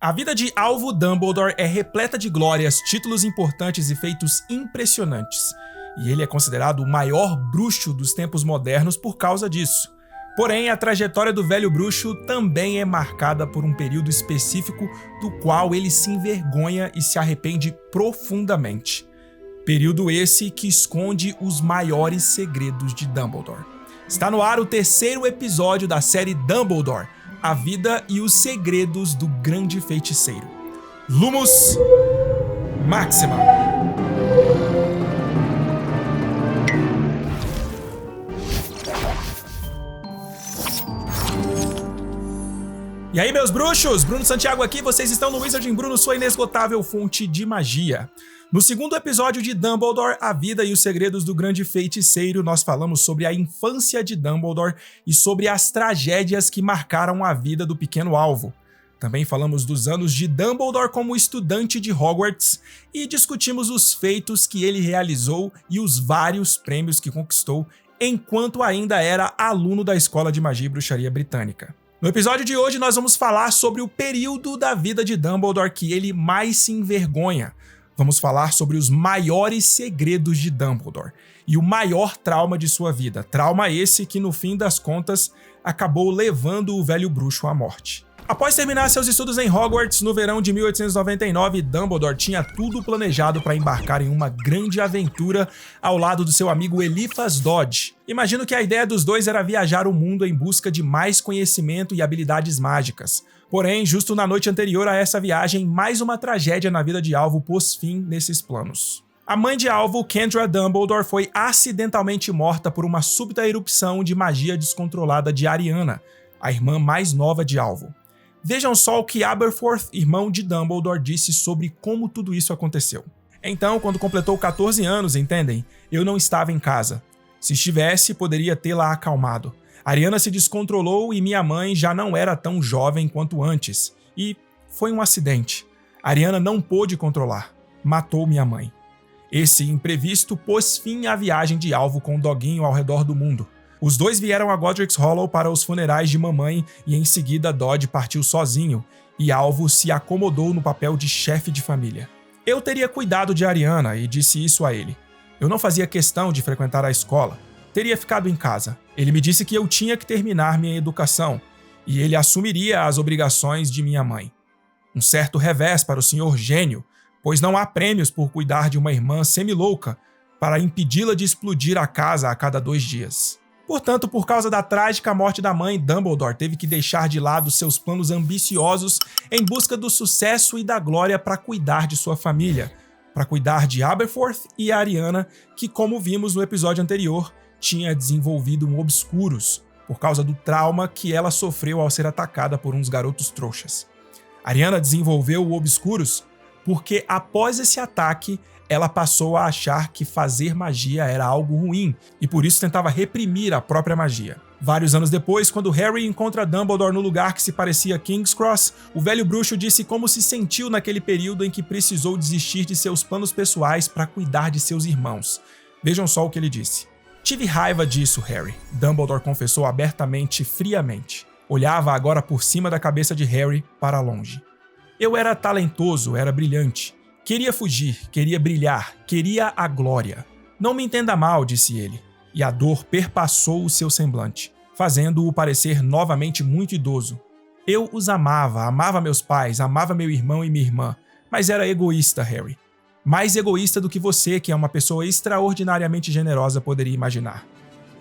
A vida de Alvo Dumbledore é repleta de glórias, títulos importantes e feitos impressionantes. E ele é considerado o maior bruxo dos tempos modernos por causa disso. Porém, a trajetória do velho bruxo também é marcada por um período específico do qual ele se envergonha e se arrepende profundamente. Período esse que esconde os maiores segredos de Dumbledore. Está no ar o terceiro episódio da série Dumbledore, a vida e os segredos do grande feiticeiro. Lumos Maxima. E aí, meus bruxos? Bruno Santiago aqui, vocês estão no Wizarding Bruno, sua inesgotável fonte de magia. No segundo episódio de Dumbledore, a vida e os segredos do grande feiticeiro, nós falamos sobre a infância de Dumbledore e sobre as tragédias que marcaram a vida do pequeno Alvo. Também falamos dos anos de Dumbledore como estudante de Hogwarts e discutimos os feitos que ele realizou e os vários prêmios que conquistou enquanto ainda era aluno da Escola de Magia e Bruxaria Britânica. No episódio de hoje, nós vamos falar sobre o período da vida de Dumbledore que ele mais se envergonha. Vamos falar sobre os maiores segredos de Dumbledore e o maior trauma de sua vida. Trauma esse que, no fim das contas, acabou levando o velho bruxo à morte. Após terminar seus estudos em Hogwarts no verão de 1899, Dumbledore tinha tudo planejado para embarcar em uma grande aventura ao lado do seu amigo Eliphas Dodge. Imagino que a ideia dos dois era viajar o mundo em busca de mais conhecimento e habilidades mágicas. Porém, justo na noite anterior a essa viagem, mais uma tragédia na vida de Alvo pôs fim nesses planos. A mãe de Alvo, Kendra Dumbledore, foi acidentalmente morta por uma súbita erupção de magia descontrolada de Ariana, a irmã mais nova de Alvo. Vejam só o que Aberforth, irmão de Dumbledore, disse sobre como tudo isso aconteceu. Então, quando completou 14 anos, entendem? Eu não estava em casa. Se estivesse, poderia tê-la acalmado. Ariana se descontrolou e minha mãe já não era tão jovem quanto antes. E foi um acidente. Ariana não pôde controlar. Matou minha mãe. Esse imprevisto pôs fim à viagem de Alvo com o doguinho ao redor do mundo. Os dois vieram a Godric's Hollow para os funerais de mamãe e em seguida Dodge partiu sozinho e Alvo se acomodou no papel de chefe de família. Eu teria cuidado de Ariana e disse isso a ele. Eu não fazia questão de frequentar a escola. Teria ficado em casa. Ele me disse que eu tinha que terminar minha educação e ele assumiria as obrigações de minha mãe. Um certo revés para o senhor gênio, pois não há prêmios por cuidar de uma irmã semi-louca para impedi-la de explodir a casa a cada 2 dias. Portanto, por causa da trágica morte da mãe, Dumbledore teve que deixar de lado seus planos ambiciosos em busca do sucesso e da glória para cuidar de sua família, para cuidar de Aberforth e Ariana, que, como vimos no episódio anterior, tinha desenvolvido um Obscurus, por causa do trauma que ela sofreu ao ser atacada por uns garotos trouxas. Ariana desenvolveu o Obscurus porque, após esse ataque, ela passou a achar que fazer magia era algo ruim e por isso tentava reprimir a própria magia. Vários anos depois, quando Harry encontra Dumbledore no lugar que se parecia King's Cross, o velho bruxo disse como se sentiu naquele período em que precisou desistir de seus planos pessoais para cuidar de seus irmãos. Vejam só o que ele disse. Tive raiva disso, Harry, Dumbledore confessou abertamente e friamente. Olhava agora por cima da cabeça de Harry para longe. Eu era talentoso, era brilhante. Queria fugir, queria brilhar, queria a glória. Não me entenda mal, disse ele, e a dor perpassou o seu semblante, fazendo-o parecer novamente muito idoso. Eu os amava, amava meus pais, amava meu irmão e minha irmã, mas era egoísta, Harry. Mais egoísta do que você, que é uma pessoa extraordinariamente generosa, poderia imaginar.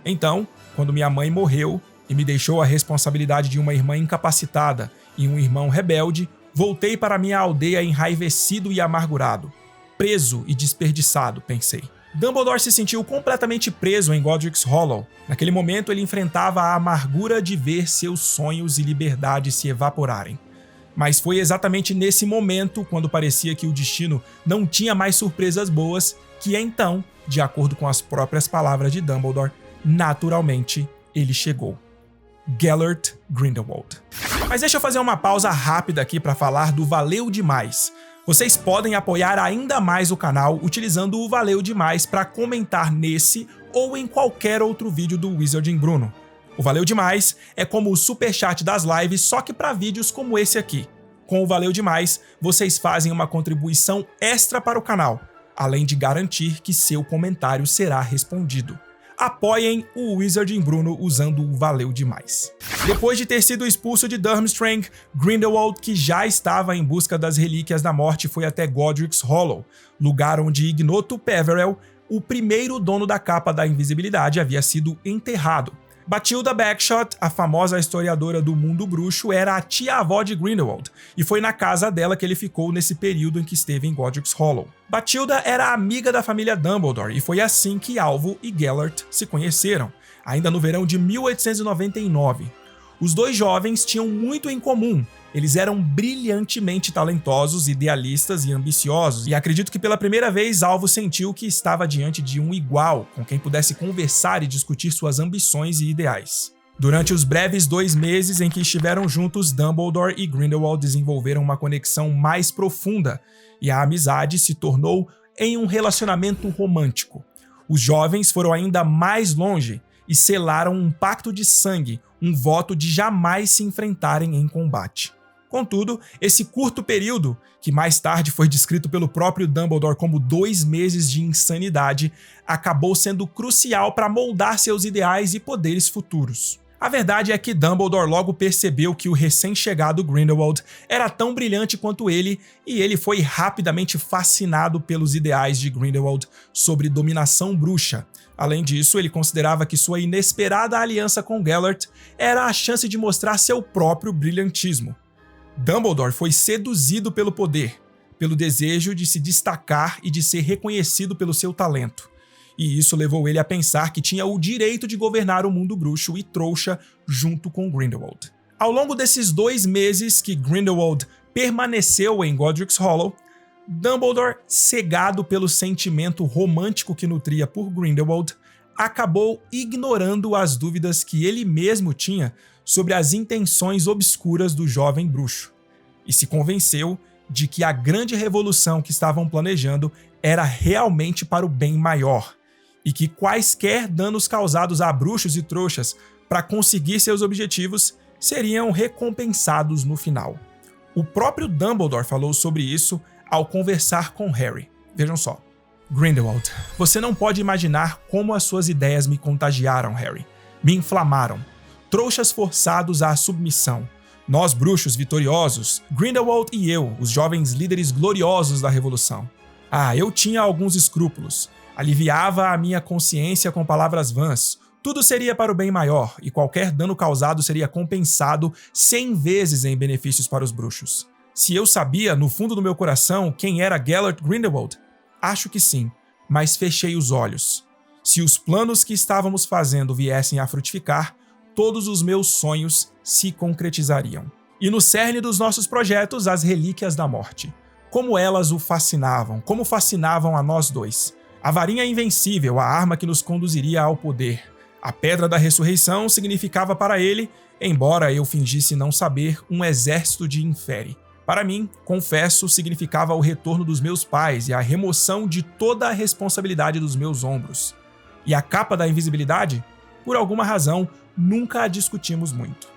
Então, quando minha mãe morreu e me deixou a responsabilidade de uma irmã incapacitada e um irmão rebelde, voltei para minha aldeia enraivecido e amargurado. Preso e desperdiçado, pensei. Dumbledore se sentiu completamente preso em Godric's Hollow. Naquele momento, ele enfrentava a amargura de ver seus sonhos e liberdade se evaporarem. Mas foi exatamente nesse momento, quando parecia que o destino não tinha mais surpresas boas, que então, de acordo com as próprias palavras de Dumbledore, naturalmente, ele chegou. Gellert Grindelwald. Mas deixa eu fazer uma pausa rápida aqui para falar do Valeu Demais. Vocês podem apoiar ainda mais o canal utilizando o Valeu Demais para comentar nesse ou em qualquer outro vídeo do Wizarding Bruno. O Valeu Demais é como o superchat das lives, só que para vídeos como esse aqui. com o Valeu Demais, vocês fazem uma contribuição extra para o canal, além de garantir que seu comentário será respondido. Apoiem o Wizarding Bruno usando o Valeu Demais. Depois de ter sido expulso de Durmstrang, Grindelwald, que já estava em busca das Relíquias da Morte, foi até Godric's Hollow, lugar onde Ignoto Peverell, o primeiro dono da capa da invisibilidade, havia sido enterrado. Bathilda Bagshot, a famosa historiadora do mundo bruxo, era a tia-avó de Grindelwald, e foi na casa dela que ele ficou nesse período em que esteve em Godric's Hollow. Bathilda era amiga da família Dumbledore, e foi assim que Alvo e Gellert se conheceram, ainda no verão de 1899. Os dois jovens tinham muito em comum. Eles eram brilhantemente talentosos, idealistas e ambiciosos, e acredito que pela primeira vez Alvo sentiu que estava diante de um igual, com quem pudesse conversar e discutir suas ambições e ideais. Durante os breves 2 meses em que estiveram juntos, Dumbledore e Grindelwald desenvolveram uma conexão mais profunda, e a amizade se tornou em um relacionamento romântico. Os jovens foram ainda mais longe e selaram um pacto de sangue, um voto de jamais se enfrentarem em combate. Contudo, esse curto período, que mais tarde foi descrito pelo próprio Dumbledore como 2 meses de insanidade, acabou sendo crucial para moldar seus ideais e poderes futuros. A verdade é que Dumbledore logo percebeu que o recém-chegado Grindelwald era tão brilhante quanto ele, e ele foi rapidamente fascinado pelos ideais de Grindelwald sobre dominação bruxa. Além disso, ele considerava que sua inesperada aliança com Gellert era a chance de mostrar seu próprio brilhantismo. Dumbledore foi seduzido pelo poder, pelo desejo de se destacar e de ser reconhecido pelo seu talento. E isso levou ele a pensar que tinha o direito de governar o mundo bruxo e trouxa junto com Grindelwald. Ao longo desses 2 meses que Grindelwald permaneceu em Godric's Hollow, Dumbledore, cegado pelo sentimento romântico que nutria por Grindelwald, acabou ignorando as dúvidas que ele mesmo tinha sobre as intenções obscuras do jovem bruxo, e se convenceu de que a grande revolução que estavam planejando era realmente para o bem maior, e que quaisquer danos causados a bruxos e trouxas para conseguir seus objetivos seriam recompensados no final. O próprio Dumbledore falou sobre isso ao conversar com Harry. Vejam só. Grindelwald, você não pode imaginar como as suas ideias me contagiaram, Harry. Me inflamaram. Trouxas forçados à submissão. Nós bruxos vitoriosos, Grindelwald e eu, os jovens líderes gloriosos da Revolução. Eu tinha alguns escrúpulos. Aliviava a minha consciência com palavras vãs. Tudo seria para o bem maior, e qualquer dano causado seria compensado 100 vezes em benefícios para os bruxos. Se eu sabia, no fundo do meu coração, quem era Gellert Grindelwald? Acho que sim, mas fechei os olhos. Se os planos que estávamos fazendo viessem a frutificar, todos os meus sonhos se concretizariam. E no cerne dos nossos projetos, as Relíquias da Morte. Como elas o fascinavam, como fascinavam a nós dois. A varinha invencível, a arma que nos conduziria ao poder. A Pedra da Ressurreição significava para ele, embora eu fingisse não saber, um exército de inferi. Para mim, confesso, significava o retorno dos meus pais e a remoção de toda a responsabilidade dos meus ombros. E a capa da invisibilidade? Por alguma razão, nunca a discutimos muito.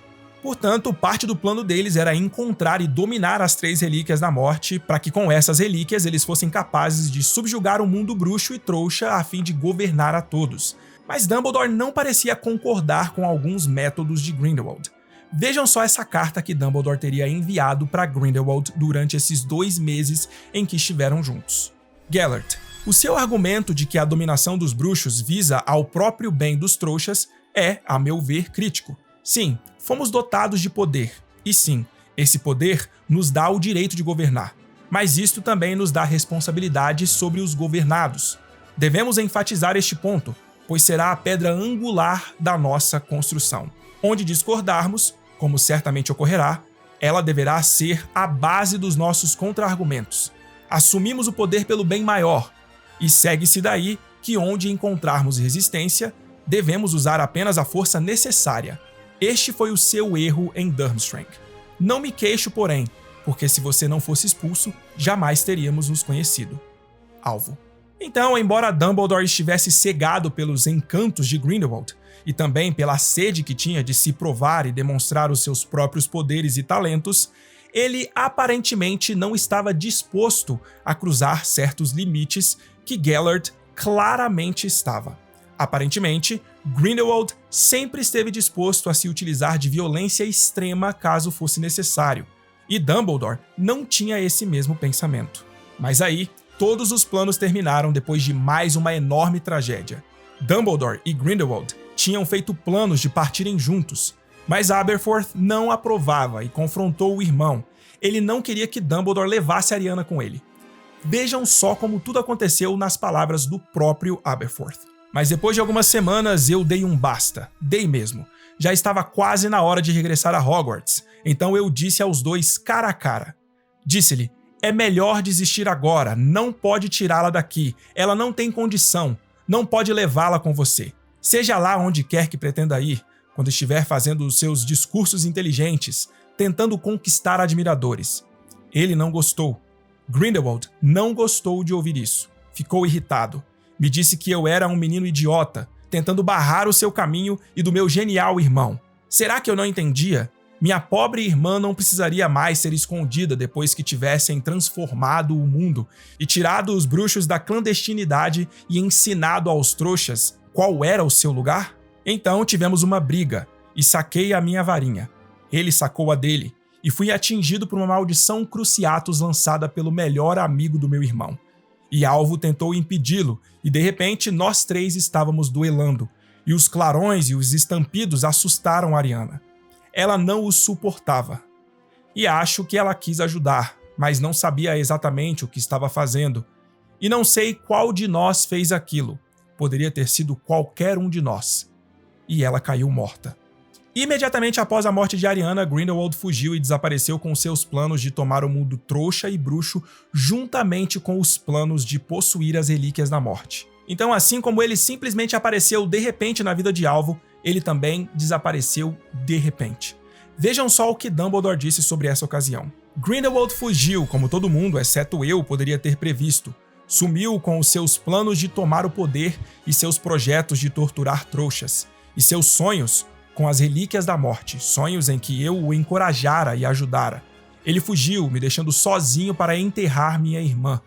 Portanto, parte do plano deles era encontrar e dominar as 3 Relíquias da Morte, para que com essas relíquias eles fossem capazes de subjugar o mundo bruxo e trouxa a fim de governar a todos. Mas Dumbledore não parecia concordar com alguns métodos de Grindelwald. Vejam só essa carta que Dumbledore teria enviado para Grindelwald durante esses 2 meses em que estiveram juntos. Gellert, o seu argumento de que a dominação dos bruxos visa ao próprio bem dos trouxas é, a meu ver, crítico. Sim, fomos dotados de poder. E sim, esse poder nos dá o direito de governar. Mas isto também nos dá responsabilidade sobre os governados. Devemos enfatizar este ponto, pois será a pedra angular da nossa construção. Onde discordarmos, como certamente ocorrerá, ela deverá ser a base dos nossos contra-argumentos. Assumimos o poder pelo bem maior, e segue-se daí que onde encontrarmos resistência, devemos usar apenas a força necessária. Este foi o seu erro em Durmstrang. Não me queixo, porém, porque se você não fosse expulso, jamais teríamos nos conhecido. Alvo. Então, embora Dumbledore estivesse cegado pelos encantos de Grindelwald, e também pela sede que tinha de se provar e demonstrar os seus próprios poderes e talentos, ele aparentemente não estava disposto a cruzar certos limites que Gellert claramente estava. Aparentemente, Grindelwald sempre esteve disposto a se utilizar de violência extrema caso fosse necessário, e Dumbledore não tinha esse mesmo pensamento. Mas aí, todos os planos terminaram depois de mais uma enorme tragédia. Dumbledore e Grindelwald tinham feito planos de partirem juntos, mas Aberforth não aprovava e confrontou o irmão. Ele não queria que Dumbledore levasse Ariana com ele. Vejam só como tudo aconteceu nas palavras do próprio Aberforth. Mas depois de algumas semanas eu dei um basta. Dei mesmo. Já estava quase na hora de regressar a Hogwarts, então eu disse aos dois cara a cara. Disse-lhe, é melhor desistir agora, não pode tirá-la daqui, ela não tem condição, não pode levá-la com você. Seja lá onde quer que pretenda ir, quando estiver fazendo os seus discursos inteligentes, tentando conquistar admiradores. Ele não gostou. Grindelwald não gostou de ouvir isso. Ficou irritado. Me disse que eu era um menino idiota, tentando barrar o seu caminho e do meu genial irmão. Será que eu não entendia? Minha pobre irmã não precisaria mais ser escondida depois que tivessem transformado o mundo e tirado os bruxos da clandestinidade e ensinado aos trouxas qual era o seu lugar? Então tivemos uma briga e saquei a minha varinha. Ele sacou a dele e fui atingido por uma maldição Cruciatus lançada pelo melhor amigo do meu irmão. E Alvo tentou impedi-lo, e de repente nós três estávamos duelando, e os clarões e os estampidos assustaram Ariana. Ela não os suportava. E acho que ela quis ajudar, mas não sabia exatamente o que estava fazendo. E não sei qual de nós fez aquilo. Poderia ter sido qualquer um de nós. E ela caiu morta. Imediatamente após a morte de Ariana, Grindelwald fugiu e desapareceu com seus planos de tomar o mundo trouxa e bruxo, juntamente com os planos de possuir as Relíquias da Morte. Então, assim como ele simplesmente apareceu de repente na vida de Alvo, ele também desapareceu de repente. Vejam só o que Dumbledore disse sobre essa ocasião. Grindelwald fugiu, como todo mundo, exceto eu, poderia ter previsto. Sumiu com os seus planos de tomar o poder e seus projetos de torturar trouxas. E seus sonhos com as Relíquias da Morte, sonhos em que eu o encorajara e ajudara. Ele fugiu, me deixando sozinho para enterrar minha irmã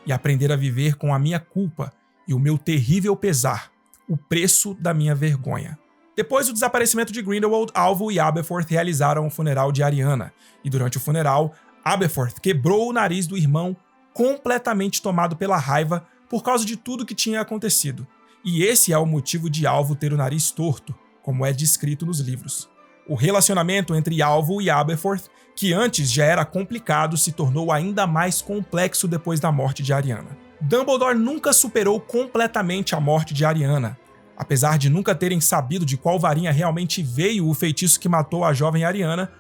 e aprender a viver com a minha culpa e o meu terrível pesar, o preço da minha vergonha. Depois do desaparecimento de Grindelwald, Alvo e Aberforth realizaram o funeral de Ariana, e durante o funeral, Aberforth quebrou o nariz do irmão, completamente tomado pela raiva por causa de tudo que tinha acontecido. E esse é o motivo de Alvo ter o nariz torto, como é descrito nos livros. O relacionamento entre Alvo e Aberforth, que antes já era complicado, se tornou ainda mais complexo depois da morte de Ariana. Dumbledore nunca superou completamente a morte de Ariana. Apesar de nunca terem sabido de qual varinha realmente veio o feitiço que matou a jovem Ariana,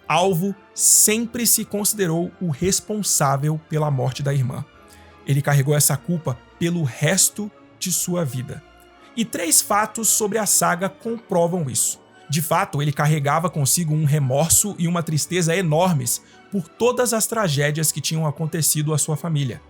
Alvo sempre se considerou o responsável pela morte da irmã. Ele carregou essa culpa pelo resto de sua vida. E 3 fatos sobre a saga comprovam isso. De fato, ele carregava consigo um remorso e uma tristeza enormes por todas as tragédias que tinham acontecido à sua família.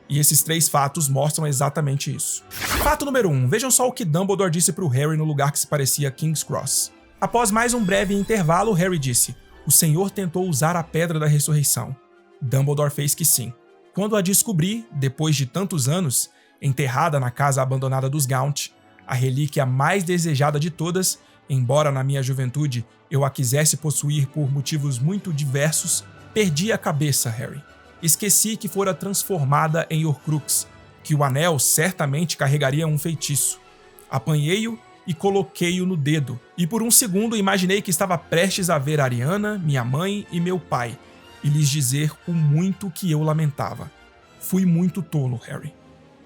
E esses 3 fatos mostram exatamente isso. Fato número 1. Vejam só o que Dumbledore disse para o Harry no lugar que se parecia a King's Cross. Após mais um breve intervalo, Harry disse: "O Senhor tentou usar a Pedra da Ressurreição." Dumbledore fez que sim. Quando a descobri, depois de tantos anos, enterrada na casa abandonada dos Gaunt, a relíquia mais desejada de todas, embora na minha juventude eu a quisesse possuir por motivos muito diversos, perdi a cabeça, Harry. Esqueci que fora transformada em Horcrux, que o anel certamente carregaria um feitiço. Apanhei-o e coloquei-o no dedo, e por um segundo imaginei que estava prestes a ver Ariana, minha mãe e meu pai, e lhes dizer o muito que eu lamentava. Fui muito tolo, Harry.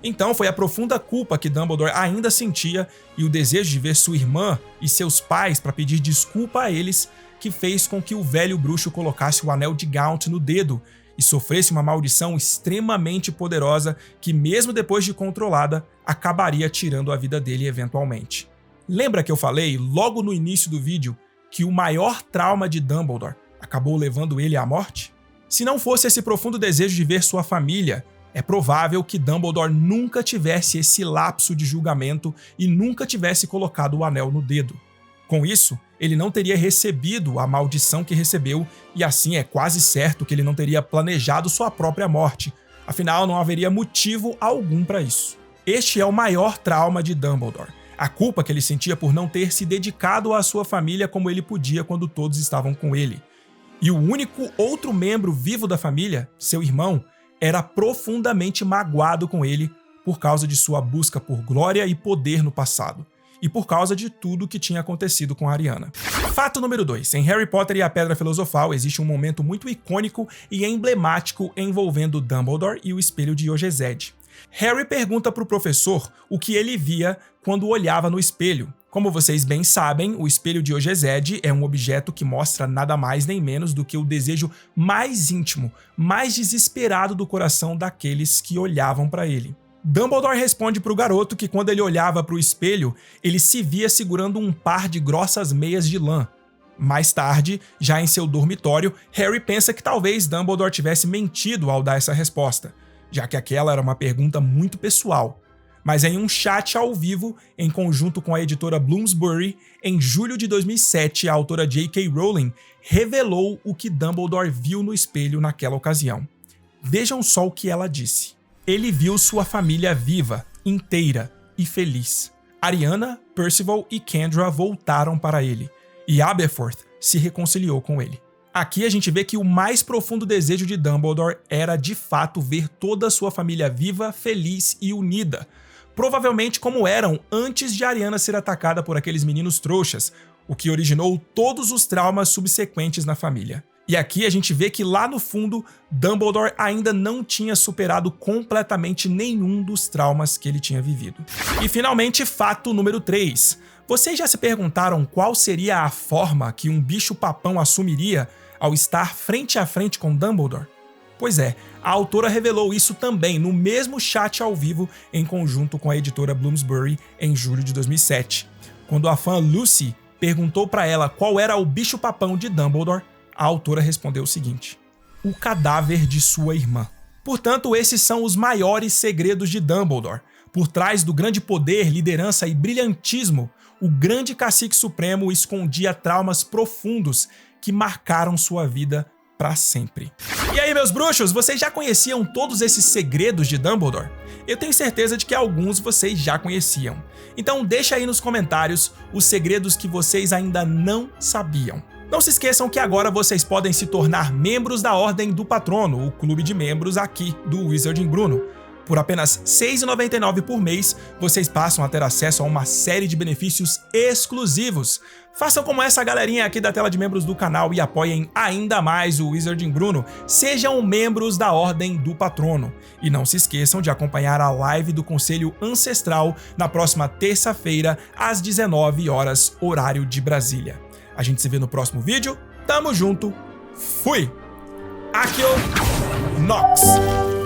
Então foi a profunda culpa que Dumbledore ainda sentia e o desejo de ver sua irmã e seus pais para pedir desculpa a eles que fez com que o velho bruxo colocasse o anel de Gaunt no dedo e sofresse uma maldição extremamente poderosa que, mesmo depois de controlada, acabaria tirando a vida dele eventualmente. Lembra que eu falei logo no início do vídeo que o maior trauma de Dumbledore acabou levando ele à morte? Se não fosse esse profundo desejo de ver sua família, é provável que Dumbledore nunca tivesse esse lapso de julgamento e nunca tivesse colocado o anel no dedo. Com isso, ele não teria recebido a maldição que recebeu, e assim é quase certo que ele não teria planejado sua própria morte. Afinal, não haveria motivo algum para isso. Este é o maior trauma de Dumbledore. A culpa que ele sentia por não ter se dedicado à sua família como ele podia quando todos estavam com ele. E o único outro membro vivo da família, seu irmão, era profundamente magoado com ele por causa de sua busca por glória e poder no passado, e por causa de tudo que tinha acontecido com a Ariana. Fato número 2. Em Harry Potter e a Pedra Filosofal existe um momento muito icônico e emblemático envolvendo Dumbledore e o espelho de Yogezed. Harry pergunta para o professor o que ele via quando olhava no espelho. Como vocês bem sabem, o espelho de Yogezed é um objeto que mostra nada mais nem menos do que o desejo mais íntimo, mais desesperado do coração daqueles que olhavam para ele. Dumbledore responde para o garoto que quando ele olhava para o espelho, ele se via segurando um par de grossas meias de lã. Mais tarde, já em seu dormitório, Harry pensa que talvez Dumbledore tivesse mentido ao dar essa resposta, já que aquela era uma pergunta muito pessoal. Mas em um chat ao vivo, em conjunto com a editora Bloomsbury, em julho de 2007, a autora J.K. Rowling revelou o que Dumbledore viu no espelho naquela ocasião. Vejam só o que ela disse. Ele viu sua família viva, inteira e feliz. Ariana, Percival e Kendra voltaram para ele, e Aberforth se reconciliou com ele. Aqui a gente vê que o mais profundo desejo de Dumbledore era de fato ver toda a sua família viva, feliz e unida, provavelmente como eram antes de Ariana ser atacada por aqueles meninos trouxas, o que originou todos os traumas subsequentes na família. E aqui a gente vê que lá no fundo, Dumbledore ainda não tinha superado completamente nenhum dos traumas que ele tinha vivido. E finalmente, fato número 3. Vocês já se perguntaram qual seria a forma que um bicho-papão assumiria ao estar frente a frente com Dumbledore? Pois é, a autora revelou isso também no mesmo chat ao vivo em conjunto com a editora Bloomsbury em julho de 2007. Quando a fã Lucy perguntou para ela qual era o bicho-papão de Dumbledore, a autora respondeu o seguinte: o cadáver de sua irmã. Portanto, esses são os maiores segredos de Dumbledore. Por trás do grande poder, liderança e brilhantismo, o grande cacique supremo escondia traumas profundos que marcaram sua vida para sempre. E aí, meus bruxos, vocês já conheciam todos esses segredos de Dumbledore? Eu tenho certeza de que alguns vocês já conheciam. Então deixa aí nos comentários os segredos que vocês ainda não sabiam. Não se esqueçam que agora vocês podem se tornar membros da Ordem do Patrono, o clube de membros aqui do Wizarding Bruno. Por apenas R$ 6,99 por mês, vocês passam a ter acesso a uma série de benefícios exclusivos. Façam como essa galerinha aqui da tela de membros do canal e apoiem ainda mais o Wizarding Bruno. Sejam membros da Ordem do Patrono. E não se esqueçam de acompanhar a live do Conselho Ancestral na próxima terça-feira, às 19 horas, horário de Brasília. A gente se vê no próximo vídeo. Tamo junto. Fui! Accio Nox!